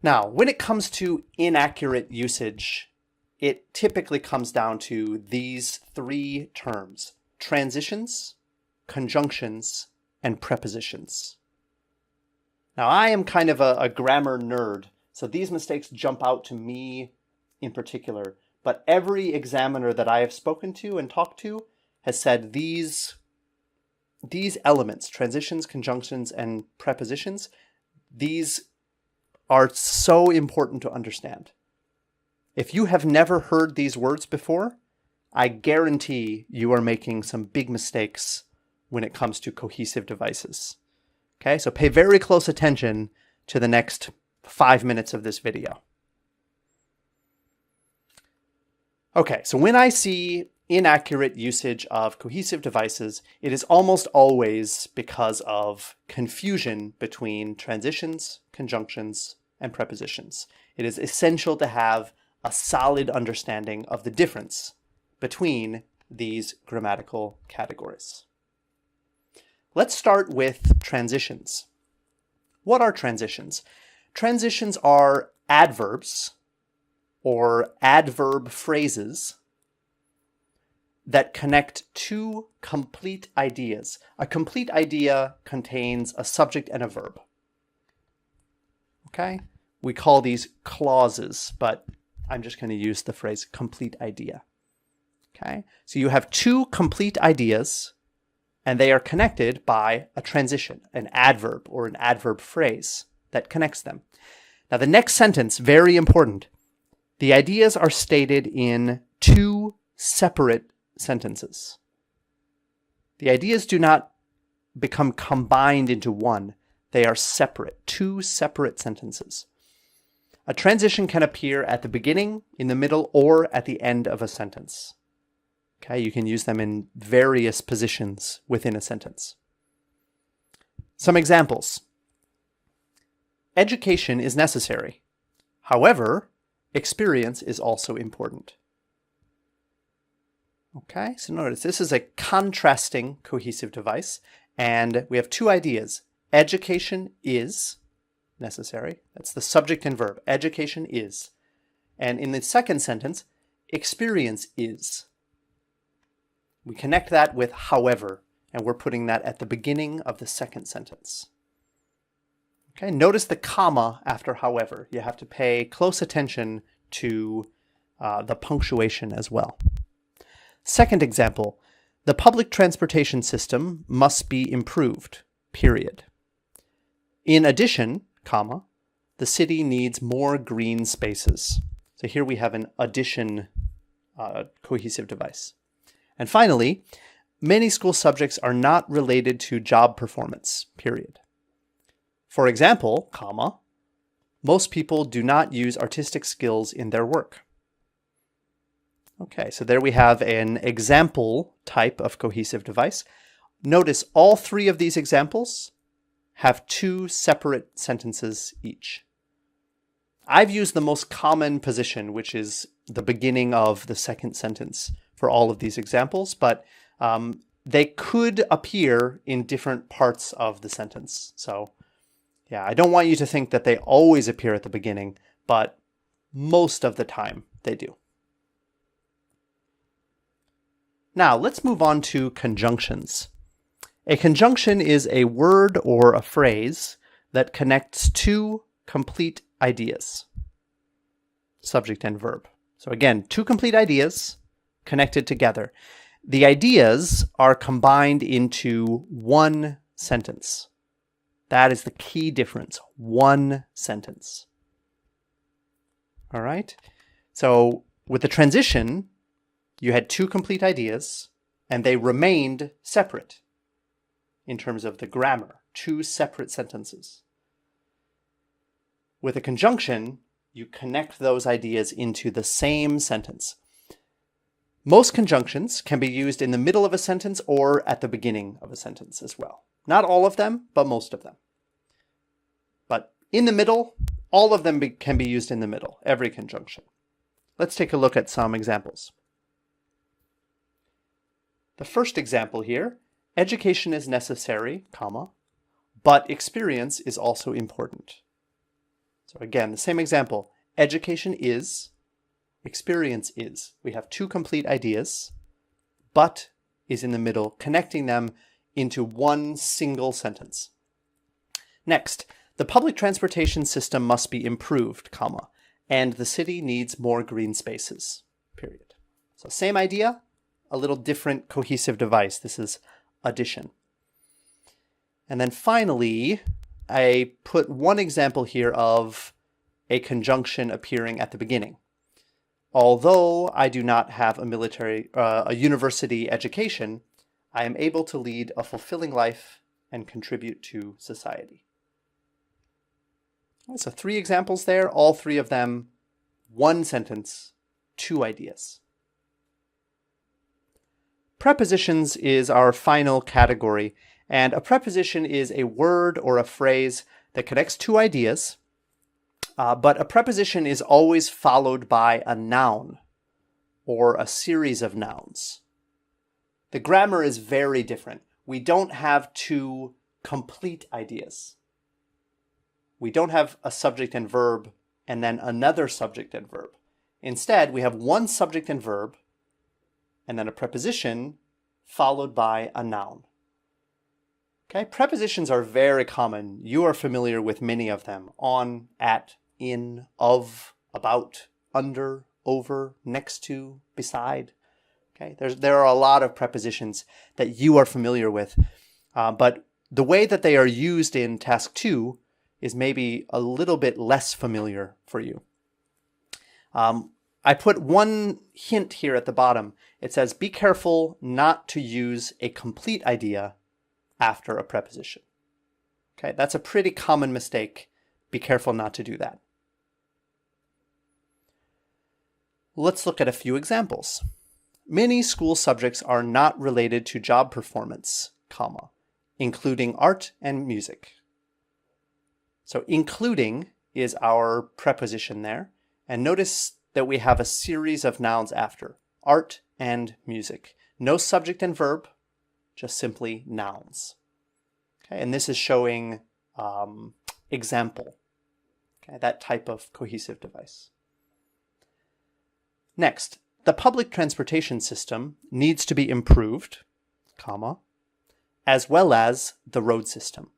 Now, when it comes to inaccurate usage, it typically comes down to these three terms: transitions, conjunctions, and prepositions. Now, I am kind of a grammar nerd, so these mistakes jump out to me in particular, but every examiner that I have spoken to and talked to has said these elements, transitions, conjunctions, and prepositions, these are so important to understand. If you have never heard these words before, I guarantee you are making some big mistakes when it comes to cohesive devices. Okay, so pay very close attention to the next 5 minutes of this video. Okay, so when I see inaccurate usage of cohesive devices, it is almost always because of confusion between transitions, conjunctions, and prepositions. It is essential to have a solid understanding of the difference between these grammatical categories. Let's start with transitions. What are transitions? Transitions are adverbs or adverb phrases that connect two complete ideas. A complete idea contains a subject and a verb. Okay? We call these clauses, but I'm just going to use the phrase complete idea. Okay? So you have two complete ideas, and they are connected by a transition, an adverb or an adverb phrase that connects them. Now the next sentence, very important. The ideas are stated in two separate sentences. The ideas do not become combined into one. They are separate, two separate sentences. A transition can appear at the beginning, in the middle, or at the end of a sentence. Okay, you can use them in various positions within a sentence. Some examples. Education is necessary. However, experience is also important. Okay, so notice this is a contrasting cohesive device, and we have two ideas. Education is necessary. That's the subject and verb. Education is. And in the second sentence, experience is. We connect that with however, and we're putting that at the beginning of the second sentence. Okay, notice the comma after however. You have to pay close attention to the punctuation as well. Second example, the public transportation system must be improved, period. In addition, comma, the city needs more green spaces. So here we have an addition cohesive device. And finally, many school subjects are not related to job performance, period. For example, comma, most people do not use artistic skills in their work. Okay, so there we have an example type of cohesive device. Notice all three of these examples have two separate sentences each. I've used the most common position, which is the beginning of the second sentence for all of these examples, but they could appear in different parts of the sentence. So yeah, I don't want you to think that they always appear at the beginning, but most of the time they do. Now let's move on to conjunctions. A conjunction is a word or a phrase that connects two complete ideas, subject and verb. So again, two complete ideas connected together. The ideas are combined into one sentence. That is the key difference, one sentence. All right, so with the transition, you had two complete ideas, and they remained separate in terms of the grammar, two separate sentences. With a conjunction, you connect those ideas into the same sentence. Most conjunctions can be used in the middle of a sentence or at the beginning of a sentence as well. Not all of them, but most of them. But in the middle, all of them can be used in the middle, every conjunction. Let's take a look at some examples. The first example here, education is necessary, comma, but experience is also important. So again, the same example. Education is, experience is. We have two complete ideas. But is in the middle, connecting them into one single sentence. Next, the public transportation system must be improved, comma, and the city needs more green spaces, period. So same idea, a little different cohesive device. This is addition. And then finally, I put one example here of a conjunction appearing at the beginning. Although I do not have a university education, I am able to lead a fulfilling life and contribute to society. So 3 examples there, all 3 of them, 1 sentence, 2 ideas. Prepositions is our final category, and a preposition is a word or a phrase that connects 2 ideas. But a preposition is always followed by a noun or a series of nouns. The grammar is very different. We don't have 2 complete ideas. We don't have a subject and verb and then another subject and verb. Instead, we have 1 subject and verb and then a preposition followed by a noun. Okay, prepositions are very common. You are familiar with many of them. On, at, in, of, about, under, over, next to, beside. Okay, there are a lot of prepositions that you are familiar with, but the way that they are used in task 2 is maybe a little bit less familiar for you. I put one hint here at the bottom. It says, be careful not to use a complete idea after a preposition. Okay, that's a pretty common mistake. Be careful not to do that. Let's look at a few examples. Many school subjects are not related to job performance, comma, including art and music. So including is our preposition there. And notice that we have a series of nouns after, art and music. No subject and verb, just simply nouns. Okay, and this is showing example, okay, that type of cohesive device. Next, the public transportation system needs to be improved, comma, as well as the road system.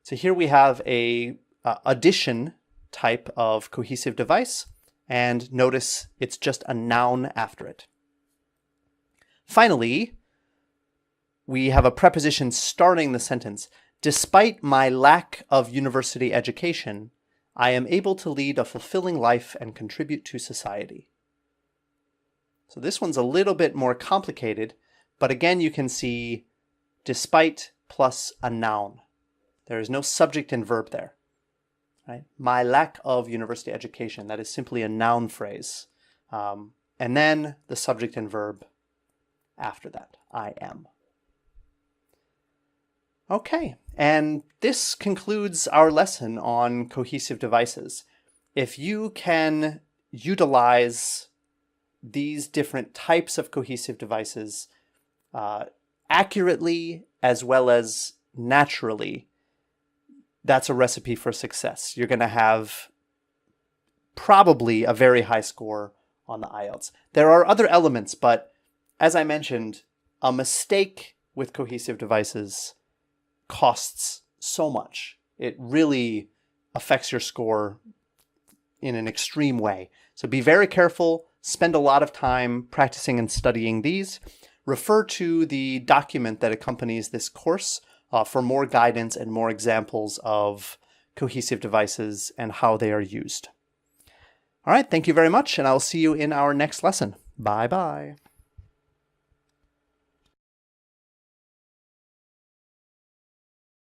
So here we have a addition type of cohesive device, and notice it's just a noun after it. Finally, we have a preposition starting the sentence. Despite my lack of university education, I am able to lead a fulfilling life and contribute to society. So this one's a little bit more complicated, but again, you can see despite plus a noun. There is no subject and verb there. Right? My lack of university education, that is simply a noun phrase. And then the subject and verb after that, I am. Okay, and this concludes our lesson on cohesive devices. If you can utilize these different types of cohesive devices accurately as well as naturally, that's a recipe for success. You're going to have probably a very high score on the IELTS. There are other elements, but as I mentioned, a mistake with cohesive devices costs so much. It really affects your score in an extreme way. So be very careful. Spend a lot of time practicing and studying these. Refer to the document that accompanies this course for more guidance and more examples of cohesive devices and how they are used. All right, thank you very much, and I'll see you in our next lesson. Bye-bye.